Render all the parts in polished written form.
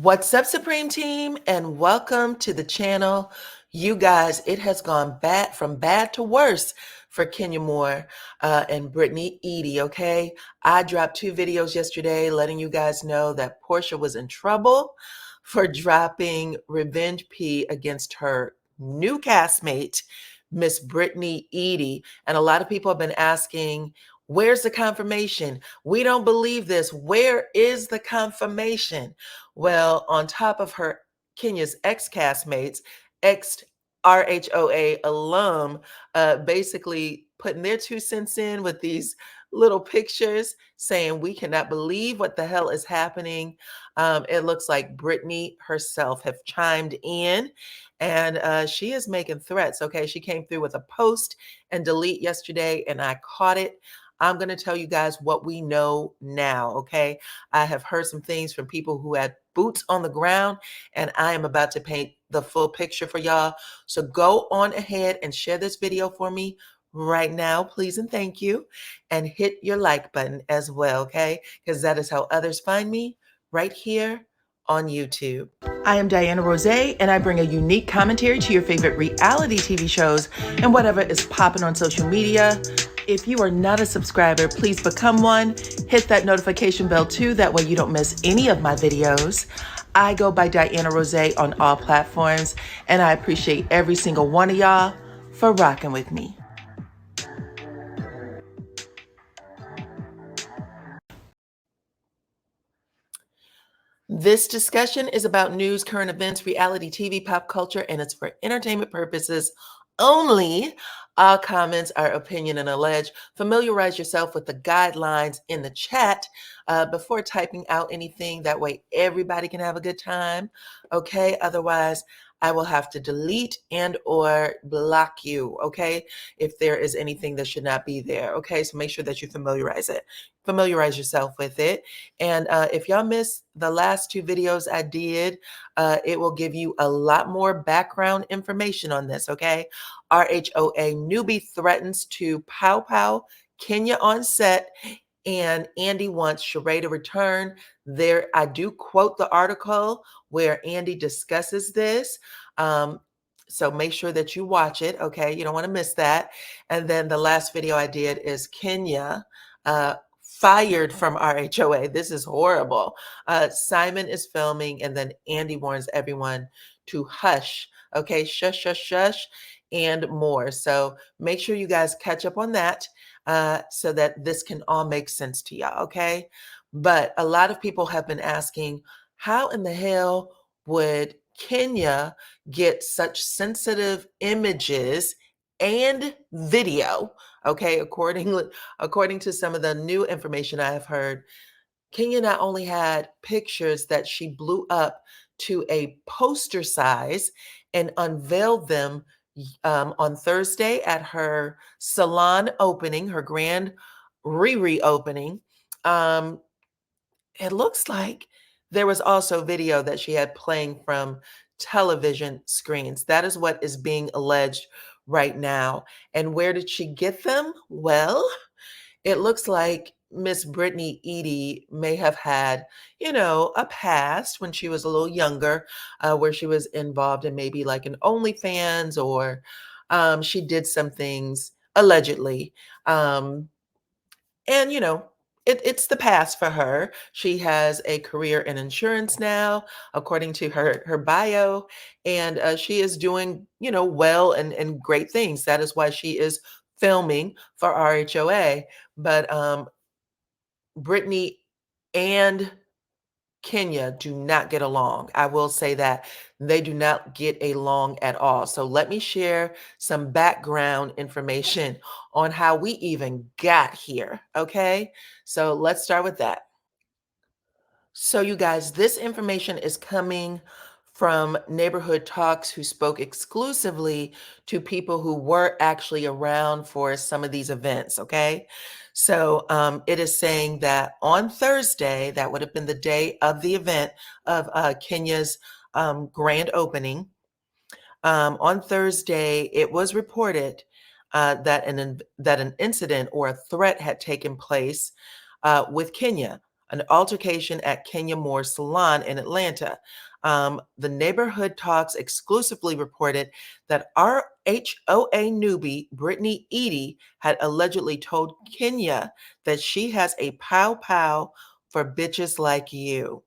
What's up, Supreme Team, and welcome to the channel. You guys, it has gone bad from bad to worse for Kenya Moore and Brittany Eady, okay? I dropped 2 videos yesterday letting you guys know that Portia was in trouble for dropping revenge P against her new castmate, Miss Brittany Eady. And a lot of people have been asking, where's the confirmation? We don't believe this. Where is the confirmation? Well, on top of her, Kenya's ex-castmates, ex-RHOA alum, basically putting their 2 cents in with these little pictures saying, we cannot believe what the hell is happening. It looks like Brittany herself have chimed in, and she is making threats, okay? She came through with a post and delete yesterday, and I caught it. I'm going to tell you guys what we know now, okay? I have heard some things from people who had boots on the ground, and I am about to paint the full picture for y'all. So go on ahead and share this video for me right now, please and thank you. And hit your like button as well, okay? Because that is how others find me right here on YouTube. I am DYANAROZAY, and I bring a unique commentary to your favorite reality TV shows and whatever is popping on social media. If you are not a subscriber, please become one. Hit that notification bell too, that way you don't miss any of my videos. I go by DYANAROZAY on all platforms, and I appreciate every single one of y'all for rocking with me. This discussion is about news, current events, reality TV, pop culture, and it's for entertainment purposes only. All comments are opinion and alleged. Familiarize yourself with the guidelines in the chat before typing out anything. That way everybody can have a good time, okay? Otherwise, I will have to delete and or block you, okay? If there is anything that should not be there, okay? So make sure that you familiarize yourself with it. And if y'all missed the last 2 videos I did, it will give you a lot more background information on this, okay? RHOA newbie threatens to pow Kenya on set, and Andy wants Sheree to return. There, I do quote the article where Andy discusses this. So make sure that you watch it, okay? You don't want to miss that. And then the last video I did is Kenya fired from RHOA. This is horrible. Simon is filming, and then Andy warns everyone to hush. Okay, shush, shush, shush, and more. So make sure you guys catch up on that so that this can all make sense to y'all, okay? But a lot of people have been asking, how in the hell would Kenya get such sensitive images and video? Okay, according to some of the new information I have heard, Kenya not only had pictures that she blew up to a poster size and unveiled them on Thursday at her salon opening, her grand reopening. It looks like there was also video that she had playing from television screens. That is what is being alleged right now. And where did she get them? Well, it looks like Miss Brittany Eady may have had, a past when she was a little younger, where she was involved in maybe like an OnlyFans, or she did some things allegedly. And it's the past for her. She has a career in insurance now, according to her bio, and she is doing well and great things. That is why she is filming for RHOA. But Brittany and Kenya do not get along. I will say that they do not get along at all. So let me share some background information on how we even got here. Okay, so let's start with that. So you guys, this information is coming from Neighborhood Talks, who spoke exclusively to people who were actually around for some of these events, okay? So it is saying that on Thursday, that would have been the day of the event of Kenya's grand opening. On Thursday, it was reported that an incident or a threat had taken place with Kenya. an altercation at Kenya Moore's salon in Atlanta. The Neighborhood Talks exclusively reported that RHOA newbie Brittany Eady had allegedly told Kenya that she has a pow pow for bitches like you.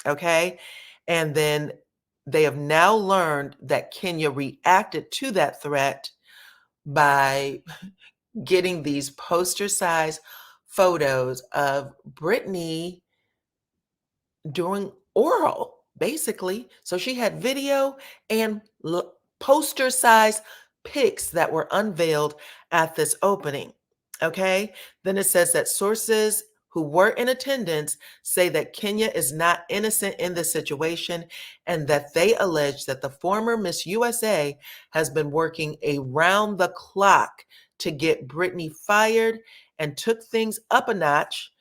Okay. And then they have now learned that Kenya reacted to that threat by getting these poster size photos of Brittany doing oral, basically. So she had video and poster size pics that were unveiled at this opening. Okay. Then it says that sources who were in attendance say that Kenya is not innocent in this situation and that they allege that the former Miss USA has been working around the clock to get Brittany fired and took things up a notch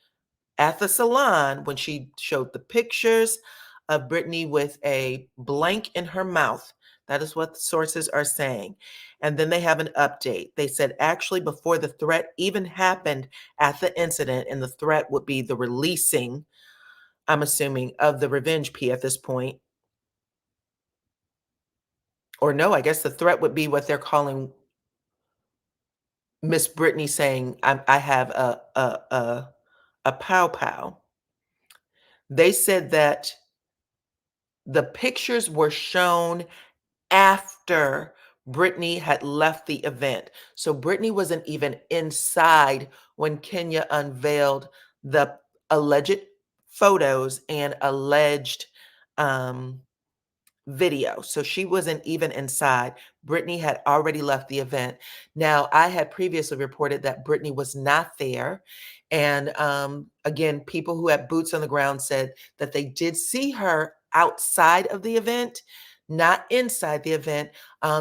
at the salon when she showed the pictures of Brittany with a blank in her mouth. That is what the sources are saying. And then they have an update. They said actually before the threat even happened at the incident, and the threat would be the releasing, I'm assuming, of the revenge P at this point. Or no, I guess the threat would be what they're calling Miss Brittany saying, I have a pow pow. They said that the pictures were shown after Brittany had left the event. So Brittany wasn't even inside when Kenya unveiled the alleged photos and alleged um, video. So she wasn't even inside. Brittany had already left the event. Now, I had previously reported that Brittany was not there. And again, people who had boots on the ground said that they did see her outside of the event, not inside the event.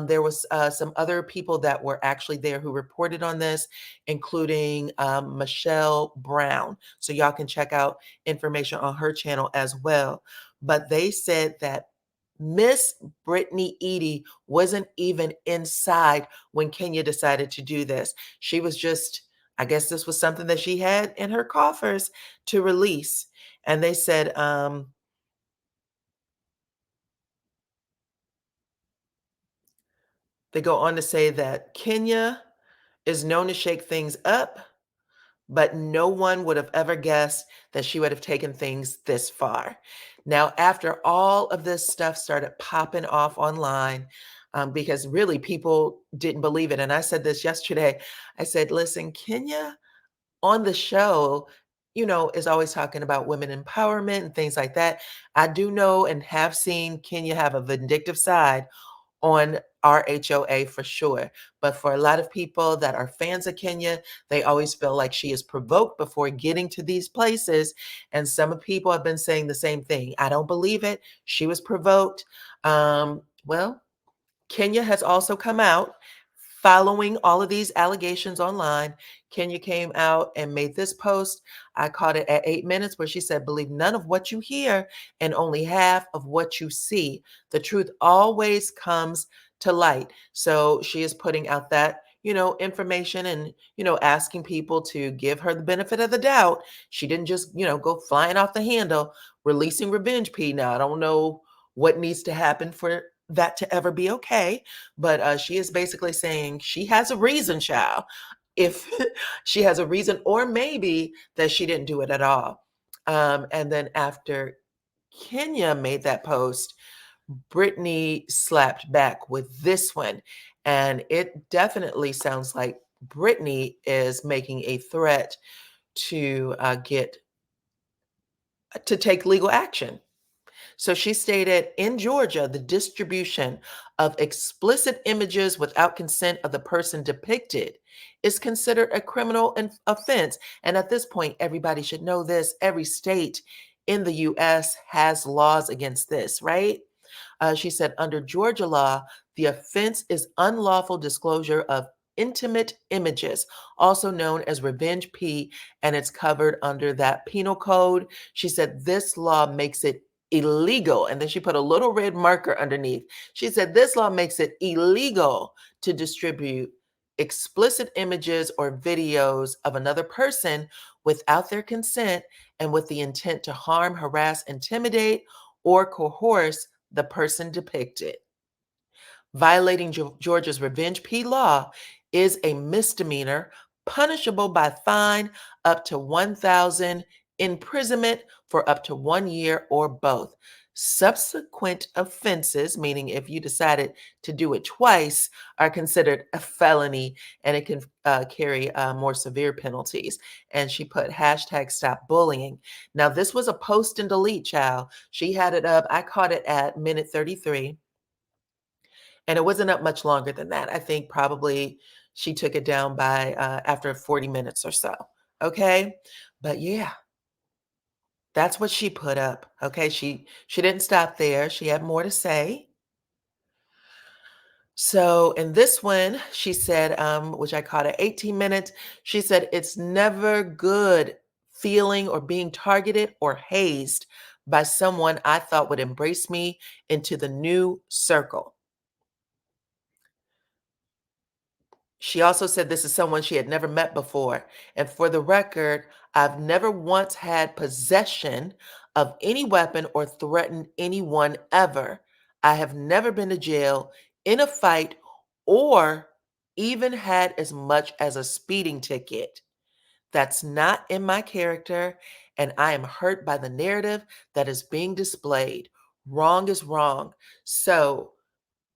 There was some other people that were actually there who reported on this, including Michelle Brown. So y'all can check out information on her channel as well. But they said that Miss Brittany Eady wasn't even inside when Kenya decided to do this. She was just, I guess this was something that she had in her coffers to release. And they said, they go on to say that Kenya is known to shake things up, but no one would have ever guessed that she would have taken things this far. Now, after all of this stuff started popping off online, because really people didn't believe it. And I said this yesterday. I said, listen, Kenya on the show, is always talking about women empowerment and things like that. I do know and have seen Kenya have a vindictive side on RHOA for sure. But for a lot of people that are fans of Kenya, they always feel like she is provoked before getting to these places. And some people have been saying the same thing. I don't believe it. She was provoked. Well, Kenya has also come out following all of these allegations online. Kenya came out and made this post. I caught it at 8 minutes where she said, believe none of what you hear and only half of what you see. The truth always comes to light. So she is putting out that, information and, asking people to give her the benefit of the doubt. She didn't just, go flying off the handle, releasing revenge P. Now, I don't know what needs to happen for that to ever be okay. But she is basically saying she has a reason, child. If she has a reason, or maybe that she didn't do it at all. And then after Kenya made that post, Brittany slapped back with this one. And it definitely sounds like Brittany is making a threat to take legal action. So she stated, in Georgia, the distribution of explicit images without consent of the person depicted is considered a criminal offense. And at this point, everybody should know this. Every state in the US has laws against this, right? She said, under Georgia law, the offense is unlawful disclosure of intimate images, also known as revenge P, and it's covered under that penal code. She said, this law makes it illegal. And then she put a little red marker underneath. She said, this law makes it illegal to distribute explicit images or videos of another person without their consent and with the intent to harm, harass, intimidate, or coerce the person depicted. Violating Georgia's Revenge P law is a misdemeanor punishable by fine up to 1,000, imprisonment for up to 1 year, or both. Subsequent offenses, meaning if you decided to do it twice, are considered a felony and it can carry more severe penalties. And she put hashtag stop bullying. Now, this was a post and delete, child. She had it up. I caught it at minute 33. And it wasn't up much longer than that. I think probably she took it down by after 40 minutes or so. Okay. But yeah, that's what she put up. Okay. She didn't stop there. She had more to say. So in this one, she said, which I caught at 18 minutes, she said, it's never good feeling or being targeted or hazed by someone I thought would embrace me into the new circle. She also said this is someone she had never met before. And for the record, I've never once had possession of any weapon or threatened anyone ever. I have never been to jail, in a fight, or even had as much as a speeding ticket. That's not in my character, and I am hurt by the narrative that is being displayed. Wrong is wrong. So,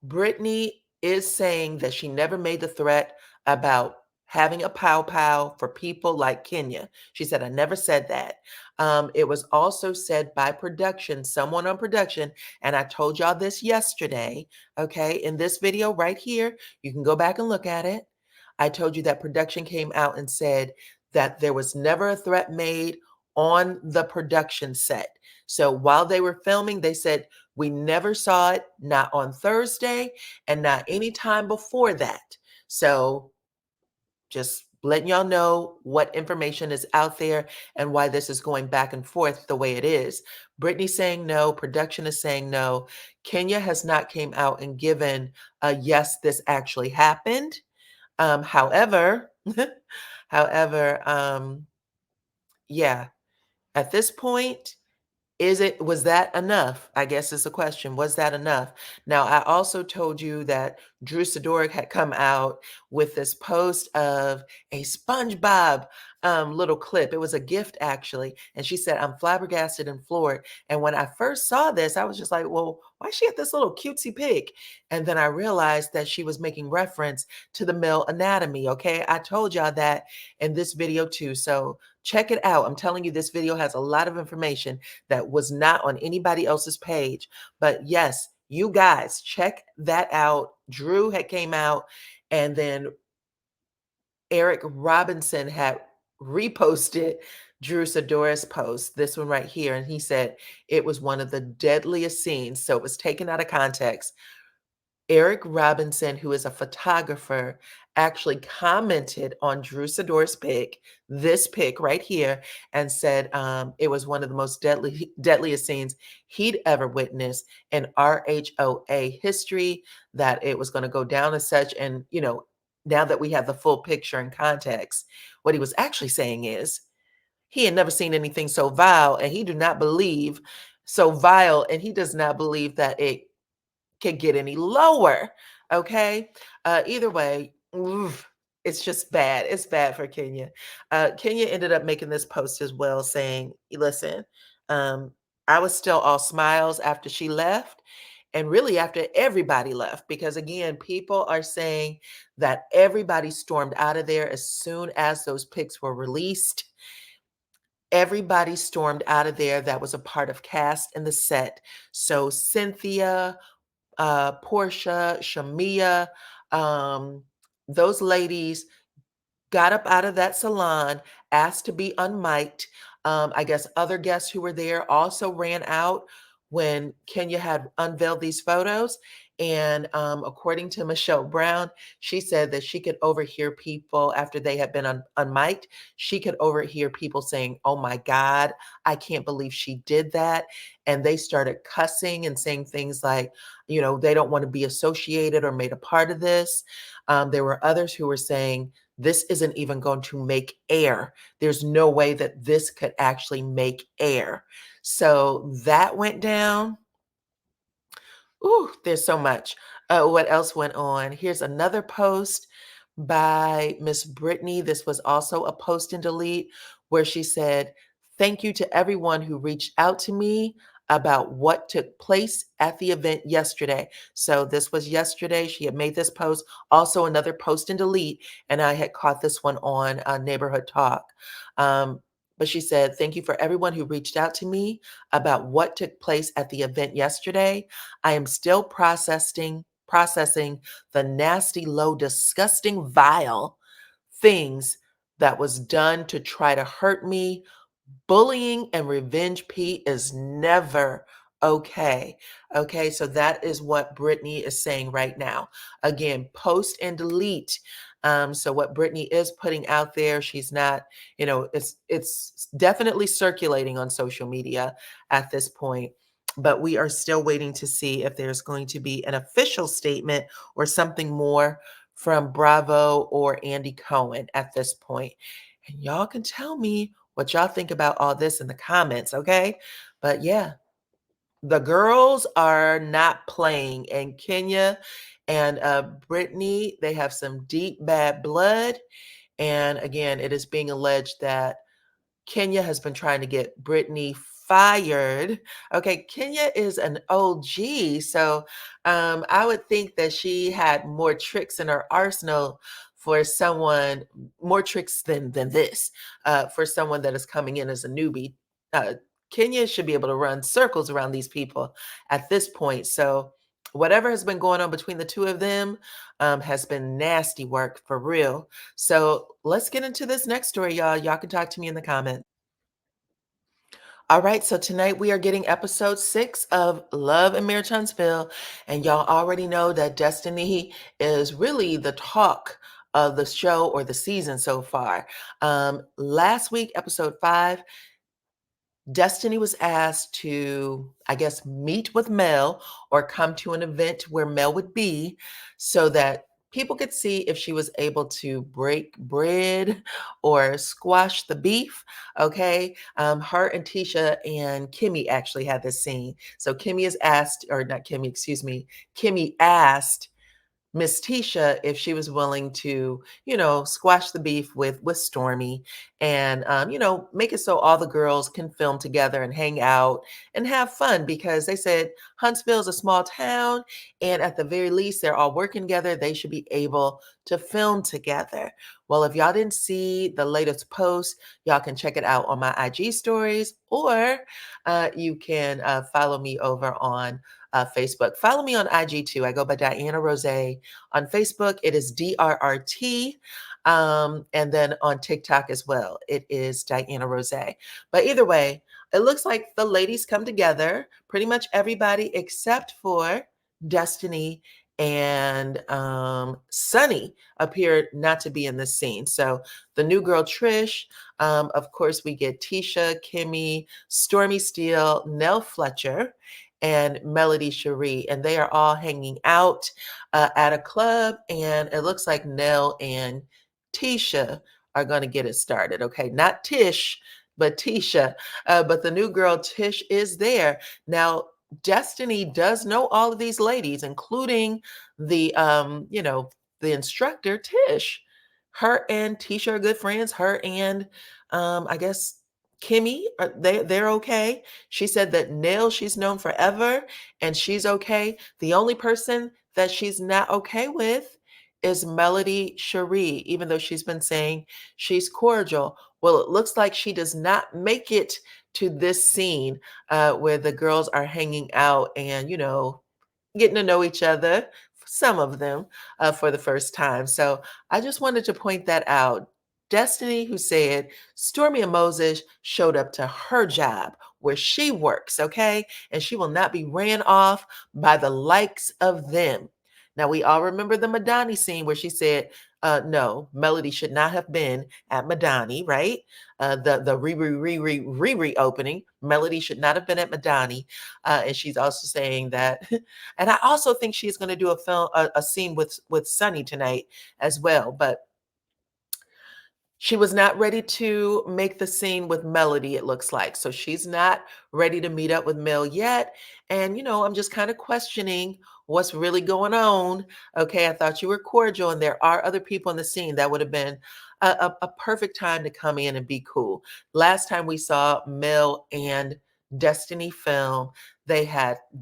Brittany is saying that she never made the threat about having a pow pow for people like Kenya. She said, I never said that. It was also said by production, someone on production, and I told y'all this yesterday, okay, in this video right here. You can go back and look at it. I told you that production came out and said that there was never a threat made on the production set. So while they were filming, they said, we never saw it, not on Thursday and not any time before that. So just letting y'all know what information is out there and why this is going back and forth the way it is. Brittany saying no, production is saying no. Kenya has not came out and given a yes, this actually happened. However, however, yeah, at this point, was that enough? I guess is the question. Was that enough? Now, I also told you that Drew Sidoric had come out with this post of a SpongeBob little clip. It was a gift, actually. And she said, I'm flabbergasted and floored. And when I first saw this, I was just like, well, why she had this little cutesy pic? And then I realized that she was making reference to the male anatomy. Okay. I told y'all that in this video too. So check it out. I'm telling you, this video has a lot of information that was not on anybody else's page. But yes, you guys check that out. Drew had came out, and then Eric Robinson had reposted Drew Sidoric's post, this one right here, and he said it was one of the deadliest scenes. So it was taken out of context. Eric Robinson, who is a photographer, actually commented on Drew Sidor's pic, this pic right here, and said it was one of the most deadliest scenes he'd ever witnessed in RHOA history, that it was going to go down as such. And, now that we have the full picture and context, what he was actually saying is he had never seen anything so vile, and he do not believe so vile, and he does not believe that it can get any lower. Okay. Either way, oof, it's just bad. It's bad for Kenya. Kenya ended up making this post as well, saying, listen, I was still all smiles after she left, and really after everybody left, because again, people are saying that everybody stormed out of there as soon as those pics were released. Everybody stormed out of there that was a part of cast in the set. So Cynthia, Portia, Shamia, those ladies got up out of that salon, asked to be unmiked. I guess other guests who were there also ran out when Kenya had unveiled these photos. And according to Michelle Brown, she said that she could overhear people after they had been unmiked. She could overhear people saying, "Oh my God, I can't believe she did that." And they started cussing and saying things like, they don't want to be associated or made a part of this. There were others who were saying, this isn't even going to make air. There's no way that this could actually make air. So that went down. Ooh, there's so much. What else went on? Here's another post by Miss Brittany. This was also a post and delete where she said, "Thank you to everyone who reached out to me about what took place at the event yesterday." So this was yesterday. She had made this post, also another post and delete, and I had caught this one on Neighborhood Talk. But she said, "Thank you for everyone who reached out to me about what took place at the event yesterday. I am still processing the nasty, low, disgusting, vile things that was done to try to hurt me. Bullying and revenge, Pete, is never okay." Okay, so that is what Brittany is saying right now. Again, post and delete. So what Brittany is putting out there, she's not, it's definitely circulating on social media at this point. But we are still waiting to see if there's going to be an official statement or something more from Bravo or Andy Cohen at this point. And y'all can tell me what y'all think about all this in the comments, okay? But yeah, the girls are not playing. And Kenya and Brittany, they have some deep bad blood. And again, it is being alleged that Kenya has been trying to get Brittany fired. Okay, Kenya is an OG, so I would think that she had more tricks in her arsenal for someone, more tricks than this, for someone that is coming in as a newbie. Uh, Kenya should be able to run circles around these people at this point. So whatever has been going on between the two of them has been nasty work for real. So let's get into this next story, y'all. Y'all can talk to me in the comments. All right, so tonight we are getting episode 6 of Love in Mayor Huntsville. And y'all already know that Destiny is really the talk of the show or the season so far. Last week, episode 5, Destiny was asked to, I guess, meet with Mel or come to an event where Mel would be so that people could see if she was able to break bread or squash the beef. Okay. Her and Tisha and Kimmy actually had this scene. So Kimmy is asked, or not Kimmy, excuse me, Kimmy asked Miss Tisha if she was willing to, squash the beef with Stormy and, make it so all the girls can film together and hang out and have fun because they said Huntsville is a small town and at the very least they're all working together. They should be able to film together. Well, if y'all didn't see the latest post, y'all can check it out on my IG stories or you can follow me over on Facebook. Follow me on IG too. I go by DYANAROZAY. On Facebook, it is DRRT. And then on TikTok as well, it is DYANAROZAY. But either way, it looks like the ladies come together, pretty much everybody except for Destiny and Sunny appeared not to be in this scene. So the new girl, Trish, of course, we get Tisha, Kimmy, Stormy Steele, Nell Fletcher, and Melody Cherie, and they are all hanging out at a club. And it looks like Nell and Tisha are going to get it started. Okay, not Tish, but Tisha. But the new girl, Tish, is there. Now, Destiny does know all of these ladies, including the instructor, Tish. Her and Tisha are good friends. Her and I guess Kimmy, they're okay. She said that Nell she's known forever and she's okay. The only person that she's not okay with is Melody Cherie, even though she's been saying she's cordial. Well, it looks like she does not make it to this scene where the girls are hanging out and, getting to know each other, some of them, for the first time. So I just wanted to point that out. Destiny, who said Stormy and Moses showed up to her job, where she works, okay? And she will not be ran off by the likes of them. Now, we all remember the Madani scene where she said, no, Melody should not have been at Madani, right? The Riri opening. Melody should not have been at Madani. And she's also saying that, and I also think she's going to do a scene with Sunny tonight as well. But she was not ready to make the scene with Melody, it looks like. So she's not ready to meet up with Mel yet. And, I'm just kind of questioning what's really going on. Okay, I thought you were cordial, and there are other people in the scene that would have been a perfect time to come in and be cool. Last time we saw Mel and Destiny film,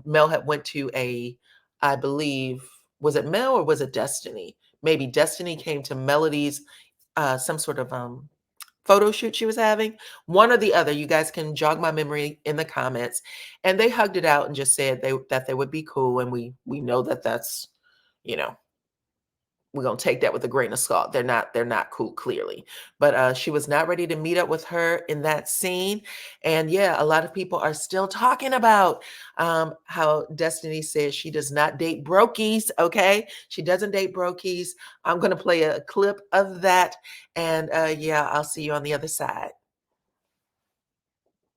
Mel had went to I believe, was it Mel or was it Destiny? Maybe Destiny came to Melody's some sort of photo shoot she was having, one or the other. You guys can jog my memory in the comments. And they hugged it out and just said that they would be cool. And we know that that's, you know, we're gonna take that with a grain of salt. They're not cool, clearly. But she was not ready to meet up with her in that scene. And yeah, a lot of people are still talking about how Destiny says she does not date brokies. Okay, she doesn't date brokies. I'm gonna play a clip of that, and yeah, I'll see you on the other side.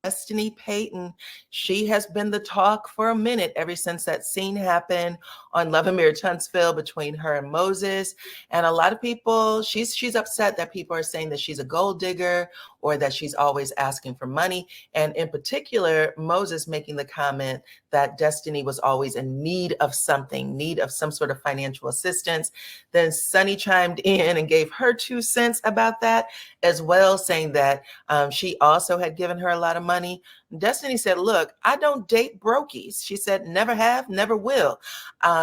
Destiny Payton, she has been the talk for a minute ever since that scene happened on Love and Mirror Huntsville between her and Moses. And a lot of people, she's upset that people are saying that she's a gold digger or that she's always asking for money. And in particular, Moses making the comment that Destiny was always in need of something, need of some sort of financial assistance. Then Sunny chimed in and gave her 2 cents about that as well, saying that she also had given her a lot of money. Destiny said, look, I don't date brokies. She said, never have, never will.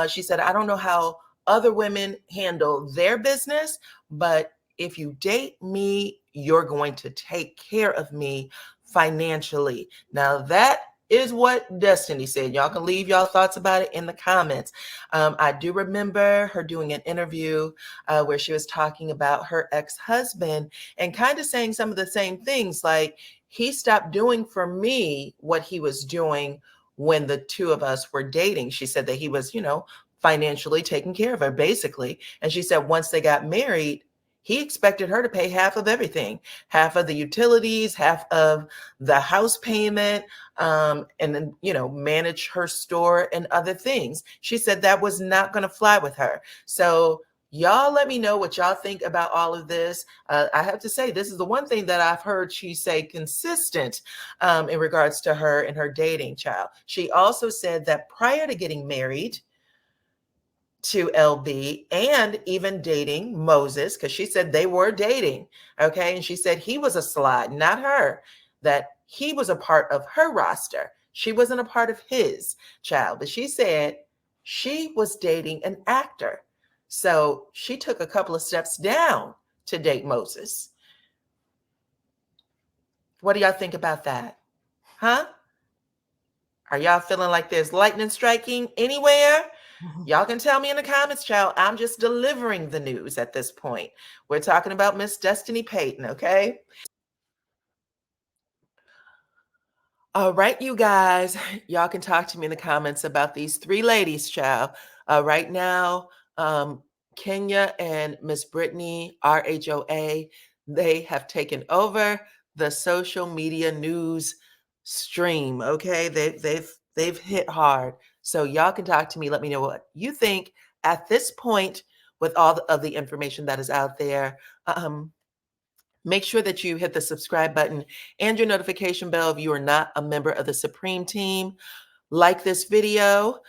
She said, I don't know how other women handle their business, but if you date me, you're going to take care of me financially. Now that is what Destiny said. Y'all can leave y'all thoughts about it in the comments. I do remember her doing an interview where she was talking about her ex-husband and kind of saying some of the same things, like he stopped doing for me what he was doing when the two of us were dating. She said that he was, financially taking care of her, basically. And she said once they got married, he expected her to pay half of everything, half of the utilities, half of the house payment, and then, manage her store and other things. She said that was not going to fly with her. So y'all let me know what y'all think about all of this. I have to say, this is the one thing that I've heard she say consistent in regards to her and her dating child. She also said that prior to getting married to LB and even dating Moses, because she said they were dating, okay? And she said he was a slide, not her, that he was a part of her roster. She wasn't a part of his child, but she said she was dating an actor. So she took a couple of steps down to date Moses. What do y'all think about that? Huh? Are y'all feeling like there's lightning striking anywhere? Y'all can tell me in the comments, child. I'm just delivering the news at this point. We're talking about Miss Destiny Payton, okay? All right, you guys. Y'all can talk to me in the comments about these three ladies, child. Right now, Kenya and Miss Brittany, RHOA, they have taken over the social media news stream, okay? They've hit hard. So y'all can talk to me. Let me know what you think at this point with all of the information that is out there. Make sure that you hit the subscribe button and your notification bell if you are not a member of the Supreme Team. Like this video,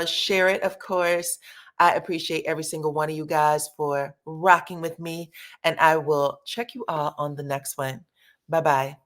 share it, of course. I appreciate every single one of you guys for rocking with me, and I will check you all on the next one. Bye-bye.